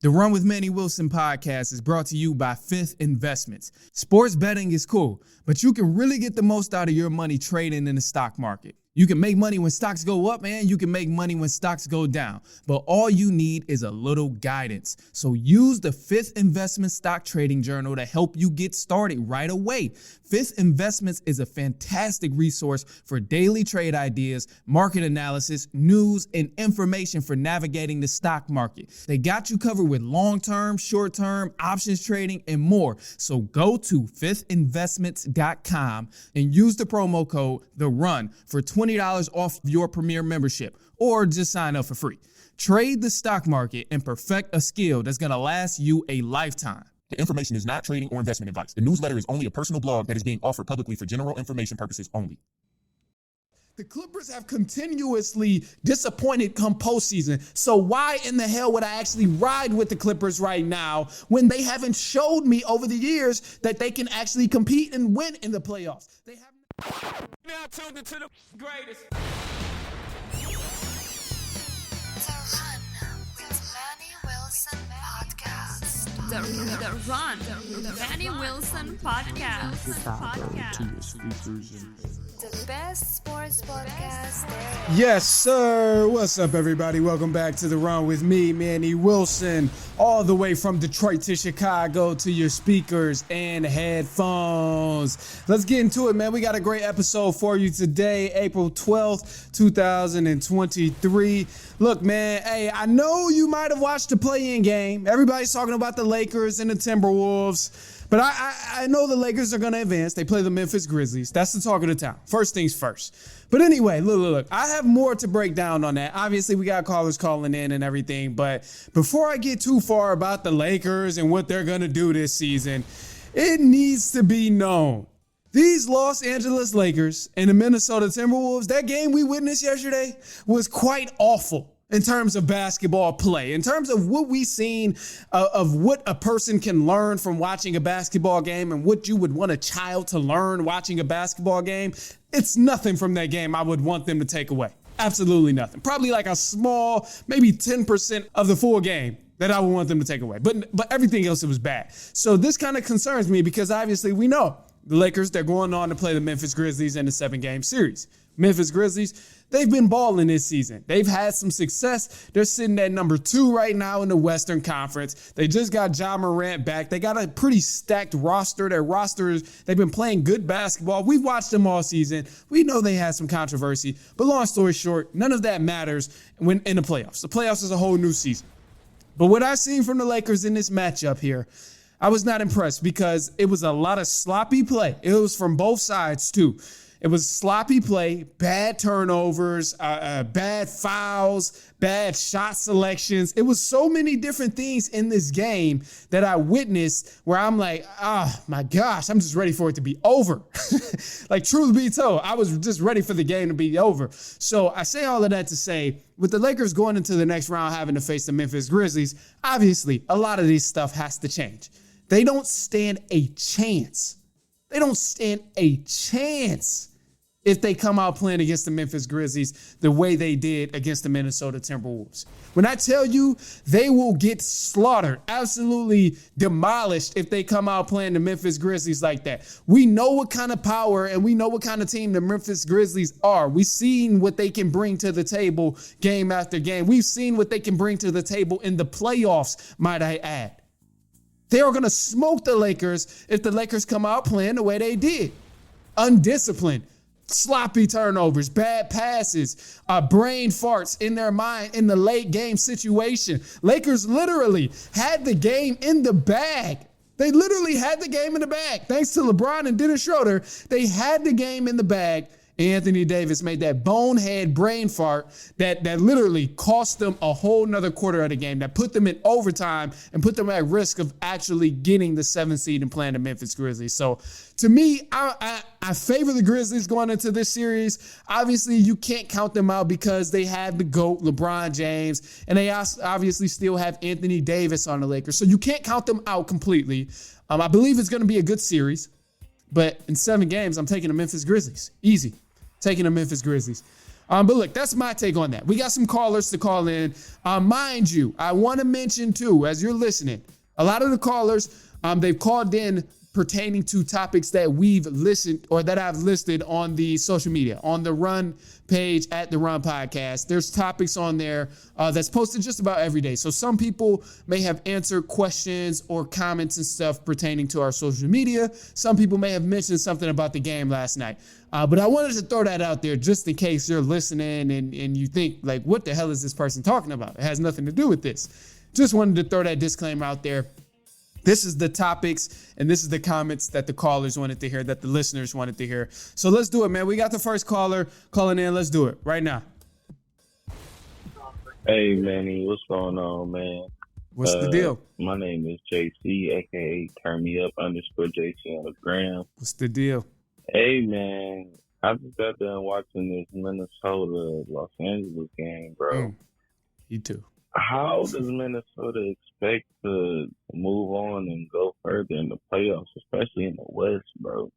The Run with Manny Wilson podcast is brought to you by Fifth Investments. Sports betting is cool, but you can really get the most out of your money trading in the stock market. You can make money when stocks go up, and you can make money when stocks go down. But all you need is a little guidance. So use the Fifth Investment Stock Trading Journal to help you get started right away. Fifth Investments is a fantastic resource for daily trade ideas, market analysis, news, and information for navigating the stock market. They got you covered with long-term, short-term, options trading, and more. So go to fiftinvestments.com and use the promo code THERUN for $20 off your premier membership, or just sign up for free. Trade the stock market and perfect a skill that's going to last you a lifetime. The information is not trading or investment advice. The newsletter is only a personal blog that is being offered publicly for general information purposes only. The Clippers have continuously disappointed come postseason. So why in the hell would I actually ride with the Clippers right now when they haven't showed me over the years that they can actually compete and win in the playoffs? They have now tuned into the greatest. The Run with Manny Wilson podcast. The Run with Manny Wilson podcast. The best sports podcast there. Yes, sir. What's up, everybody? Welcome back to The Run with me, Manny Wilson, all the way from Detroit to Chicago to your speakers and headphones. Let's get into it, man. We got a great episode for you today, April 12th, 2023. Look, man, hey, I know you might have watched the play-in game. Everybody's talking about the Lakers and the Timberwolves. But I know the Lakers are going to advance. They play the Memphis Grizzlies. That's the talk of the town. First things first. But anyway, look. I have more to break down on that. Obviously, we got callers calling in and everything. But before I get too far about the Lakers and what they're going to do this season, it needs to be known. These Los Angeles Lakers and the Minnesota Timberwolves, that game we witnessed yesterday was quite awful. In terms of basketball play, in terms of what we've seen of what a person can learn from watching a basketball game and what you would want a child to learn watching a basketball game, it's nothing from that game I would want them to take away. Absolutely nothing. Probably like a small, maybe 10% of the full game that I would want them to take away. But everything else, it was bad. So this kind of concerns me because obviously we know the Lakers, they're going on to play the Memphis Grizzlies in a 7-game series. Memphis Grizzlies, they've been balling this season. They've had some success. They're sitting at number 2 right now in the Western Conference. They just got Ja Morant back. They got a pretty stacked roster. Their rosters, they've been playing good basketball. We've watched them all season. We know they had some controversy. But long story short, none of that matters when in the playoffs. The playoffs is a whole new season. But what I've seen from the Lakers in this matchup here, I was not impressed because it was a lot of sloppy play. It was from both sides, too. It was sloppy play, bad turnovers, bad fouls, bad shot selections. It was so many different things in this game that I witnessed where I'm like, oh my gosh, I'm just ready for it to be over. Like, truth be told, I was just ready for the game to be over. So I say all of that to say, with the Lakers going into the next round having to face the Memphis Grizzlies, obviously a lot of this stuff has to change. They don't stand a chance. They don't stand a chance if they come out playing against the Memphis Grizzlies the way they did against the Minnesota Timberwolves. When I tell you they will get slaughtered, absolutely demolished if they come out playing the Memphis Grizzlies like that. We know what kind of power and we know what kind of team the Memphis Grizzlies are. We've seen what they can bring to the table game after game. We've seen what they can bring to the table in the playoffs, might I add. They are going to smoke the Lakers if the Lakers come out playing the way they did. Undisciplined. Sloppy turnovers, bad passes, brain farts in their mind in the late game situation. Lakers literally had the game in the bag. They literally had the game in the bag. Thanks to LeBron and Dennis Schroeder, they had the game in the bag. Anthony Davis made that bonehead brain fart that literally cost them a whole nother quarter of the game, that put them in overtime and put them at risk of actually getting the 7th seed and playing the Memphis Grizzlies. So to me, I favor the Grizzlies going into this series. Obviously, you can't count them out because they have the GOAT, LeBron James, and they obviously still have Anthony Davis on the Lakers. So you can't count them out completely. I believe it's going to be a good series, but in 7 games, I'm taking the Memphis Grizzlies. Easy. Taking the Memphis Grizzlies. But look, that's my take on that. We got some callers to call in. Mind you, I want to mention too, as you're listening, a lot of the callers, they've called in pertaining to topics that we've listened or that I've listed on the social media, on the Run page at the Run Podcast. There's topics on there that's posted just about every day. So some people may have answered questions or comments and stuff pertaining to our social media. Some people may have mentioned something about the game last night. But I wanted to throw that out there just in case you're listening and you think, like, what the hell is this person talking about? It has nothing to do with this. Just wanted to throw that disclaimer out there. This is the topics and this is the comments that the callers wanted to hear, that the listeners wanted to hear. So let's do it, man. We got the first caller calling in. Let's do it right now. Hey, Manny, what's going on, man? What's the deal? My name is JC, a.k.a. Turn Me Up _JC on the gram. What's the deal? Hey, man, I just got done watching this Minnesota-Los Angeles game, bro. You too. How does Minnesota expect to move on and go further in the playoffs, especially in the West, bro?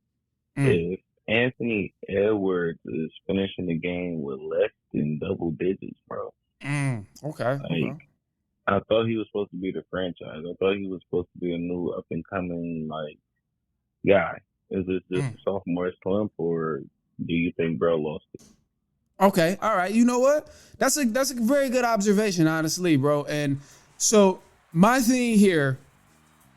If Anthony Edwards is finishing the game with less than double digits, bro. Okay. I thought he was supposed to be the franchise. I thought he was supposed to be a new up-and-coming, guy. Is this just a sophomore slump, or do you think bro lost it? Okay, all right. You know what? That's a very good observation, honestly, bro. And so my thing here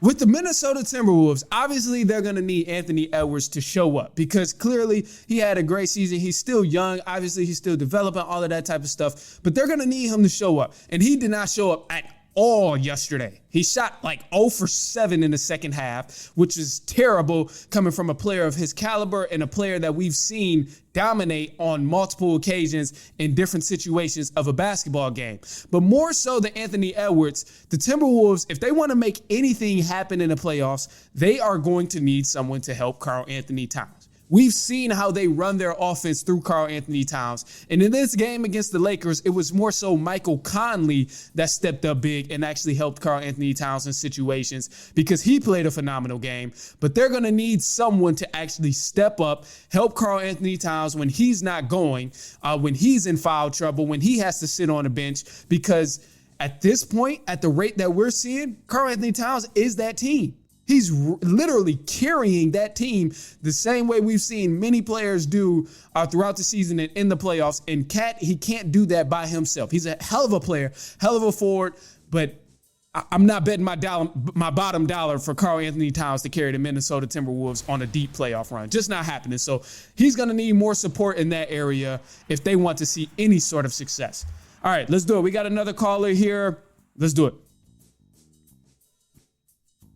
with the Minnesota Timberwolves, obviously they're going to need Anthony Edwards to show up because clearly he had a great season. He's still young. Obviously, he's still developing, all of that type of stuff. But they're going to need him to show up. And he did not show up at all yesterday. He shot 0 for 7 in the second half, which is terrible coming from a player of his caliber and a player that we've seen dominate on multiple occasions in different situations of a basketball game. But more so than Anthony Edwards, the Timberwolves, if they want to make anything happen in the playoffs, they are going to need someone to help Karl Anthony Towns. We've seen how they run their offense through Karl Anthony Towns. And in this game against the Lakers, it was more so Michael Conley that stepped up big and actually helped Karl Anthony Towns in situations because he played a phenomenal game. But they're going to need someone to actually step up, help Karl Anthony Towns when he's not going, when he's in foul trouble, when he has to sit on a bench, because at this point, at the rate that we're seeing, Karl Anthony Towns is that team. He's literally carrying that team the same way we've seen many players do throughout the season and in the playoffs. And he can't do that by himself. He's a hell of a player, hell of a forward, but I'm not betting my bottom dollar for Karl Anthony Towns to carry the Minnesota Timberwolves on a deep playoff run. Just not happening. So he's going to need more support in that area if they want to see any sort of success. All right, let's do it. We got another caller here. Let's do it.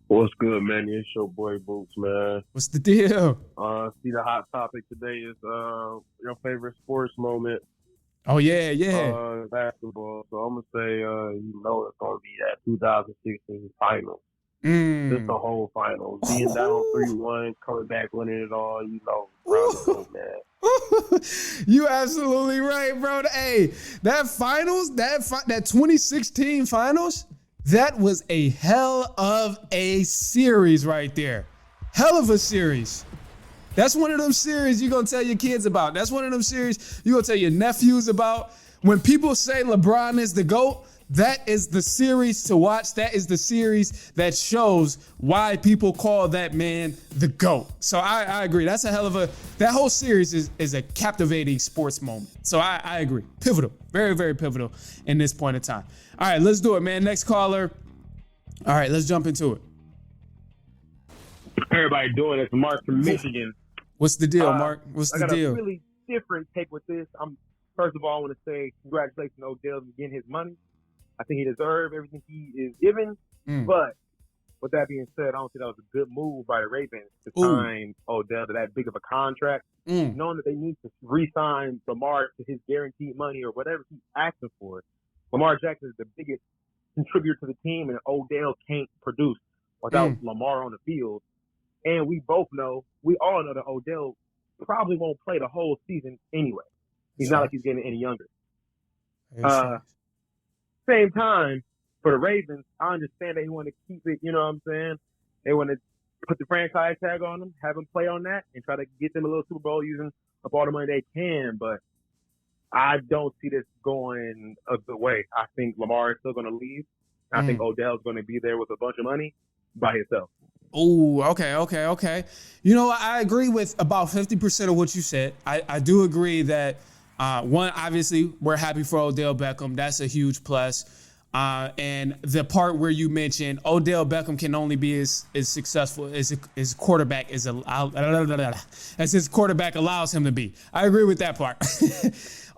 What's good, man? It's your boy Boots, man. What's the deal? See, the hot topic today is your favorite sports moment. Oh, yeah. Basketball. So I'm going to say, it's going to be that 2016 finals. Just the whole finals. Being down 3-1, coming back, winning it all, round the goal, man. You absolutely right, bro. Hey, that finals, that 2016 finals, that was a hell of a series right there. Hell of a series. That's one of them series you're going to tell your kids about. That's one of them series you're going to tell your nephews about. When people say LeBron is the GOAT, that is the series to watch. That is the series that shows why people call that man the GOAT. So I agree. That's a hell of that whole series is a captivating sports moment. So I agree. Pivotal. Very, very pivotal in this point in time. All right, let's do it, man. Next caller. All right, let's jump into it. Everybody doing it. It's Mark from Michigan. What's the deal, Mark? What's the deal? I got a really different take with this. First of all, I want to say congratulations to Odell for getting his money. I think he deserves everything he is given. But with that being said, I don't think that was a good move by the Ravens to sign Odell to that big of a contract, knowing that they need to re-sign Lamar to his guaranteed money or whatever he's asking for. Lamar Jackson is the biggest contributor to the team, and Odell can't produce without Lamar on the field. And we all know that Odell probably won't play the whole season anyway. He's not like he's getting any younger. Same time, for the Ravens, I understand they want to keep it, you know what I'm saying? They want to put the franchise tag on him, have him play on that, and try to get them a little Super Bowl using up all the money they can. But I don't see this going the way. I think Lamar is still going to leave. I think Odell's going to be there with a bunch of money by himself. Oh, okay. You know, I agree with about 50% of what you said. I do agree that, one, obviously, we're happy for Odell Beckham. That's a huge plus. And the part where you mentioned Odell Beckham can only be as successful as his quarterback as his quarterback allows him to be. I agree with that part.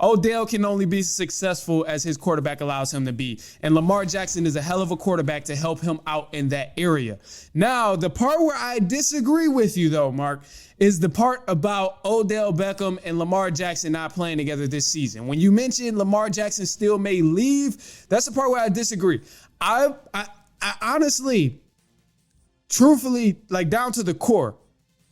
Odell can only be successful as his quarterback allows him to be. And Lamar Jackson is a hell of a quarterback to help him out in that area. Now, the part where I disagree with you, though, Mark, is the part about Odell Beckham and Lamar Jackson not playing together this season. When you mentioned Lamar Jackson still may leave, that's the part where I disagree. I honestly, truthfully, like down to the core,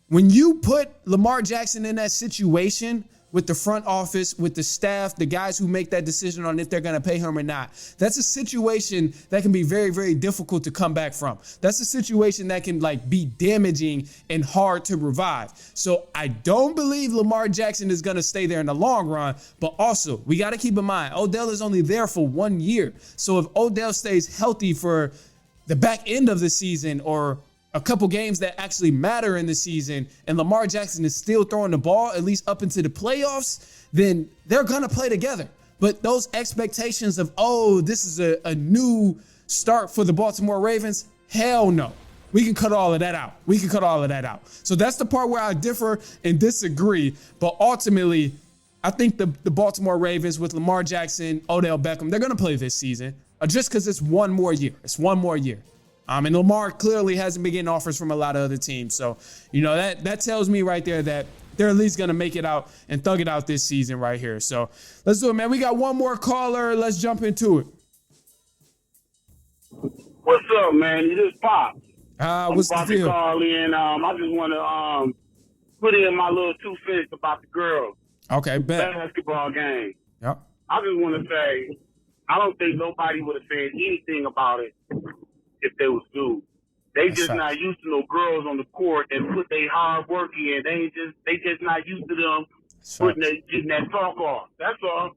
when you put Lamar Jackson in that situation with the front office, with the staff, the guys who make that decision on if they're going to pay him or not, that's a situation that can be very, very difficult to come back from. That's a situation that can be damaging and hard to revive. So I don't believe Lamar Jackson is going to stay there in the long run. But also, we got to keep in mind, Odell is only there for 1 year. So if Odell stays healthy for the back end of the season or a couple games that actually matter in the season, and Lamar Jackson is still throwing the ball, at least up into the playoffs, then they're going to play together. But those expectations of, this is a new start for the Baltimore Ravens, hell no. We can cut all of that out. So that's the part where I differ and disagree. But ultimately, I think the Baltimore Ravens with Lamar Jackson, Odell Beckham, they're going to play this season just because it's one more year. And Lamar clearly hasn't been getting offers from a lot of other teams. So, that tells me right there that they're at least going to make it out and thug it out this season right here. So let's do it, man. We got one more caller. Let's jump into it. What's up, man? You just popped. What's the deal? Call in. I just want to put in my little 2 cents about the girls. Okay, bet. Basketball game. Yep. I just want to say, I don't think nobody would have said anything about it if they was dudes. They just not used to no girls on the court and put their hard work in. They just not used to them getting that talk off. That's all.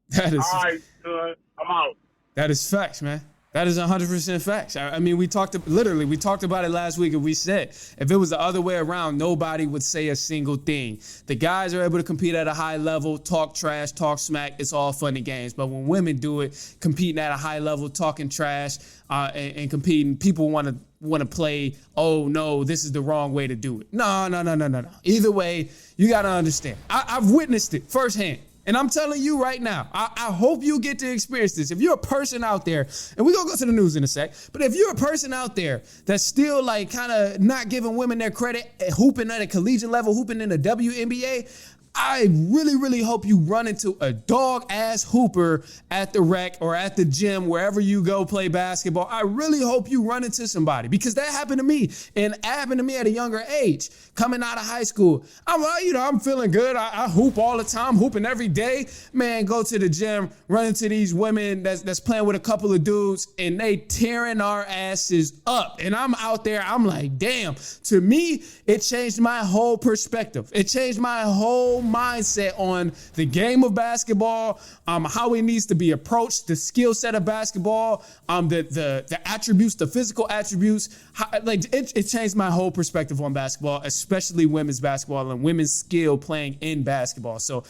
That is all right, son. I'm out. That is facts, man. That is 100% facts. I mean, we talked about it last week, and we said if it was the other way around, nobody would say a single thing. The guys are able to compete at a high level, talk trash, talk smack. It's all fun and games. But when women do it, competing at a high level, talking trash, and competing, people want to play, oh, no, this is the wrong way to do it. No. Either way, you got to understand. I've witnessed it firsthand. And I'm telling you right now, I hope you get to experience this. If you're a person out there, and we're going to go to the news in a sec, but if you're a person out there that's still kind of not giving women their credit, hooping at a collegiate level, hooping in the WNBA, I really, really hope you run into a dog-ass hooper at the rec or at the gym, wherever you go play basketball. I really hope you run into somebody, because that happened to me, and it happened to me at a younger age. Coming out of high school, I'm feeling good. I hoop all the time, hooping every day. Man, go to the gym, run into these women that's playing with a couple of dudes, and they tearing our asses up. And I'm out there, I'm like, damn. To me, it changed my whole perspective. It changed my whole mindset on the game of basketball, how it needs to be approached, the skill set of basketball, the attributes, the physical attributes. It changed my whole perspective on basketball, especially women's basketball and women's skill playing in basketball. So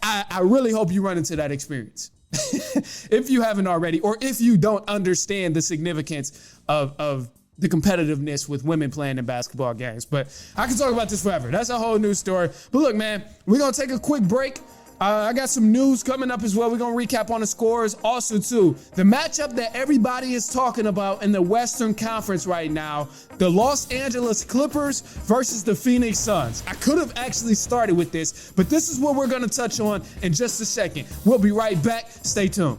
I really hope you run into that experience if you haven't already, or if you don't understand the significance of the competitiveness with women playing in basketball games. But I can talk about this forever. That's a whole new story. But look, man, we're going to take a quick break. I got some news coming up as well. We're going to recap on the scores. Also, too, the matchup that everybody is talking about in the Western Conference right now, the Los Angeles Clippers versus the Phoenix Suns. I could have actually started with this, but this is what we're going to touch on in just a second. We'll be right back. Stay tuned.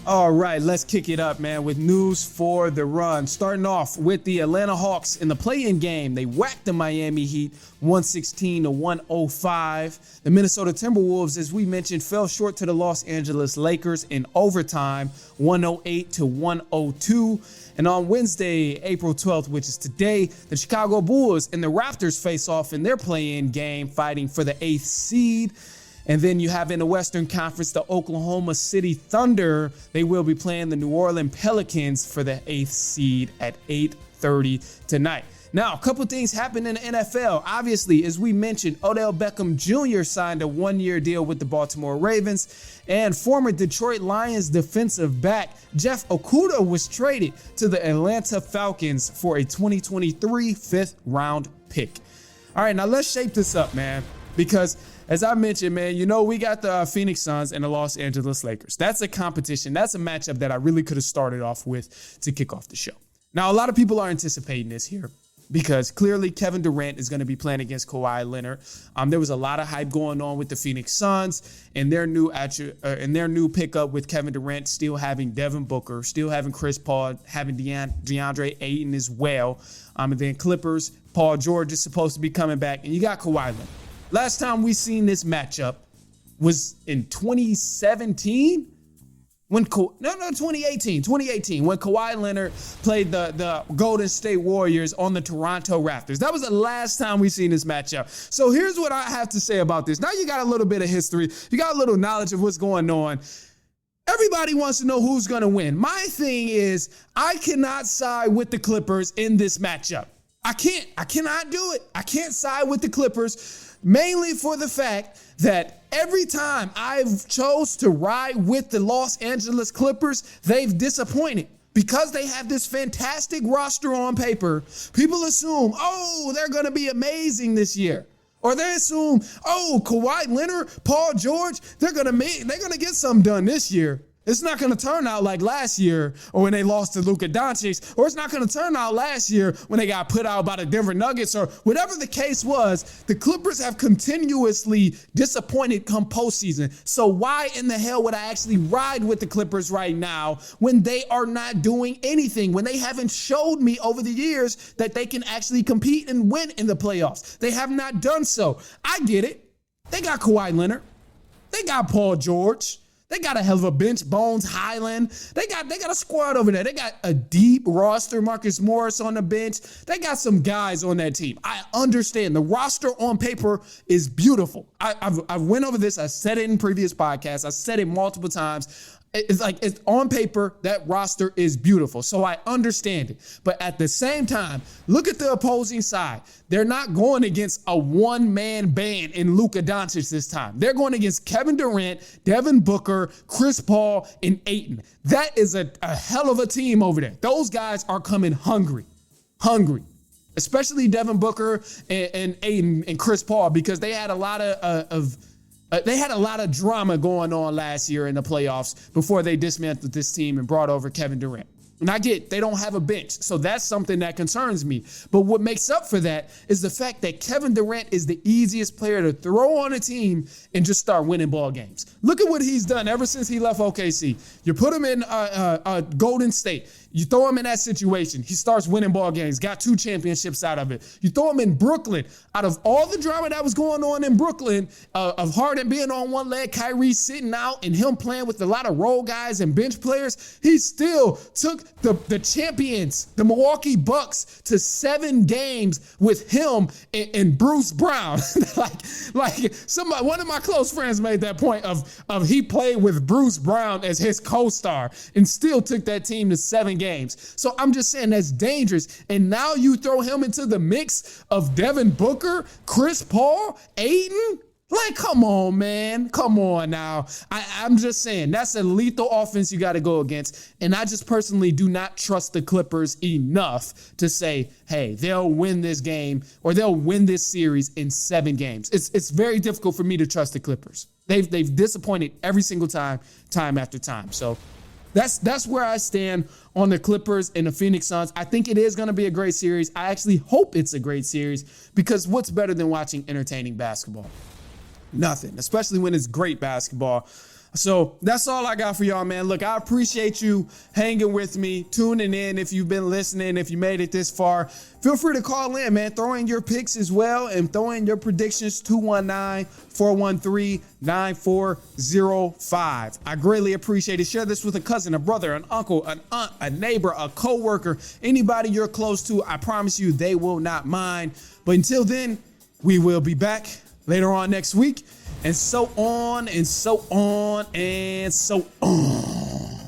All right, let's kick it up, man, with news for the run. Starting off with the Atlanta Hawks in the play-in game. They whacked the Miami Heat 116-105. The Minnesota Timberwolves, as we mentioned, fell short to the Los Angeles Lakers in overtime, 108-102. And on Wednesday, April 12th, which is today, the Chicago Bulls and the Raptors face off in their play-in game, fighting for the 8th seed. And then you have in the Western Conference, the Oklahoma City Thunder. They will be playing the New Orleans Pelicans for the 8th seed at 8:30 tonight. Now, a couple things happened in the NFL. Obviously, as we mentioned, Odell Beckham Jr. signed a one-year deal with the Baltimore Ravens, and former Detroit Lions defensive back Jeff Okudah was traded to the Atlanta Falcons for a 2023 fifth-round pick. All right, now let's shape this up, man, because as I mentioned, man, you know, we got the Phoenix Suns and the Los Angeles Lakers. That's a competition. That's a matchup that I really could have started off with to kick off the show. Now, a lot of people are anticipating this here because clearly Kevin Durant is going to be playing against Kawhi Leonard. There was a lot of hype going on with the Phoenix Suns and their new pickup with Kevin Durant still having Devin Booker, still having Chris Paul, having DeAndre Ayton as well. And then Clippers, Paul George is supposed to be coming back, and you got Kawhi Leonard. Last time we seen this matchup was in 2017 when 2018 when Kawhi Leonard played the Golden State Warriors on the Toronto Raptors. That was the last time we seen this matchup. So here's what I have to say about this. Now you got a little bit of history. You got a little knowledge of what's going on. Everybody wants to know who's going to win. My thing is I cannot side with the Clippers in this matchup. I cannot do it. I can't side with the Clippers. Mainly for the fact that every time I've chose to ride with the Los Angeles Clippers, they've disappointed. Because they have this fantastic roster on paper, people assume, oh, they're going to be amazing this year. Or they assume, oh, Kawhi Leonard, Paul George, they're going to get something done this year. It's not going to turn out like last year or when they lost to Luka Doncic, or it's not going to turn out last year when they got put out by the Denver Nuggets, or whatever the case was. The Clippers have continuously disappointed come postseason. So why in the hell would I actually ride with the Clippers right now when they are not doing anything, when they haven't showed me over the years that they can actually compete and win in the playoffs? They have not done so. I get it. They got Kawhi Leonard. They got Paul George. They got a hell of a bench, Bones Highland. They got a squad over there. They got a deep roster, Marcus Morris on the bench. They got some guys on that team. I understand. The roster on paper is beautiful. I've went over this. I said it in previous podcasts. I said it multiple times. It's on paper, that roster is beautiful. So I understand it. But at the same time, look at the opposing side. They're not going against a one-man band in Luka Doncic this time. They're going against Kevin Durant, Devin Booker, Chris Paul, and Ayton. That is a hell of a team over there. Those guys are coming hungry. Especially Devin Booker and Ayton and Chris Paul, because they had a lot of drama going on last year in the playoffs before they dismantled this team and brought over Kevin Durant. And I get they don't have a bench, so that's something that concerns me. But what makes up for that is the fact that Kevin Durant is the easiest player to throw on a team and just start winning ball games. Look at what he's done ever since he left OKC. You put him in Golden State. You throw him in that situation. He starts winning ball games, got 2 championships out of it. You throw him in Brooklyn. Out of all the drama that was going on in Brooklyn, of Harden being on one leg, Kyrie sitting out, and him playing with a lot of role guys and bench players, he still took the champions, the Milwaukee Bucks, to 7 games with him and Bruce Brown. One of my close friends made that point of he played with Bruce Brown as his co-star and still took that team to 7 games. So I'm just saying that's dangerous. And now you throw him into the mix of Devin Booker, Chris Paul, Ayton. Like, come on, man. Come on now. I'm just saying that's a lethal offense you got to go against. And I just personally do not trust the Clippers enough to say, hey, they'll win this game or they'll win this series in 7 games. It's very difficult for me to trust the Clippers. They've disappointed every single time after time. So that's where I stand on the Clippers and the Phoenix Suns. I think it is going to be a great series. I actually hope it's a great series, because what's better than watching entertaining basketball? Nothing, especially when it's great basketball. So that's all I got for y'all, man. Look, I appreciate you hanging with me, tuning in. If you've been listening, if you made it this far, feel free to call in, man. Throw in your picks as well and throw in your predictions, 219-413-9405. I greatly appreciate it. Share this with a cousin, a brother, an uncle, an aunt, a neighbor, a coworker, anybody you're close to. I promise you they will not mind. But until then, we will be back later on next week. And so on and so on and so on.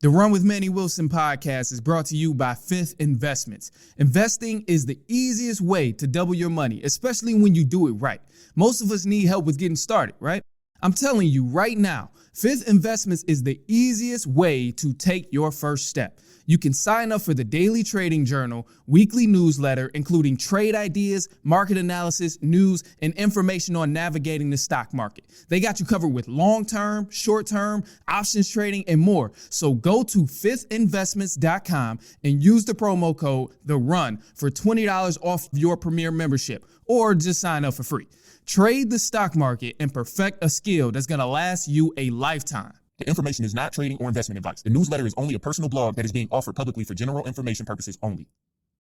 The Run with Manny Wilson podcast is brought to you by Fifth Investments. Investing is the easiest way to double your money, especially when you do it right. Most of us need help with getting started, right? I'm telling you right now, Fifth Investments is the easiest way to take your first step. You can sign up for the daily trading journal, weekly newsletter, including trade ideas, market analysis, news, and information on navigating the stock market. They got you covered with long-term, short-term, options trading, and more. So go to fiftinvestments.com and use the promo code THERUN for $20 off your premier membership, or just sign up for free. Trade the stock market and perfect a skill that's going to last you a lifetime. The information is not trading or investment advice. The newsletter is only a personal blog that is being offered publicly for general information purposes only.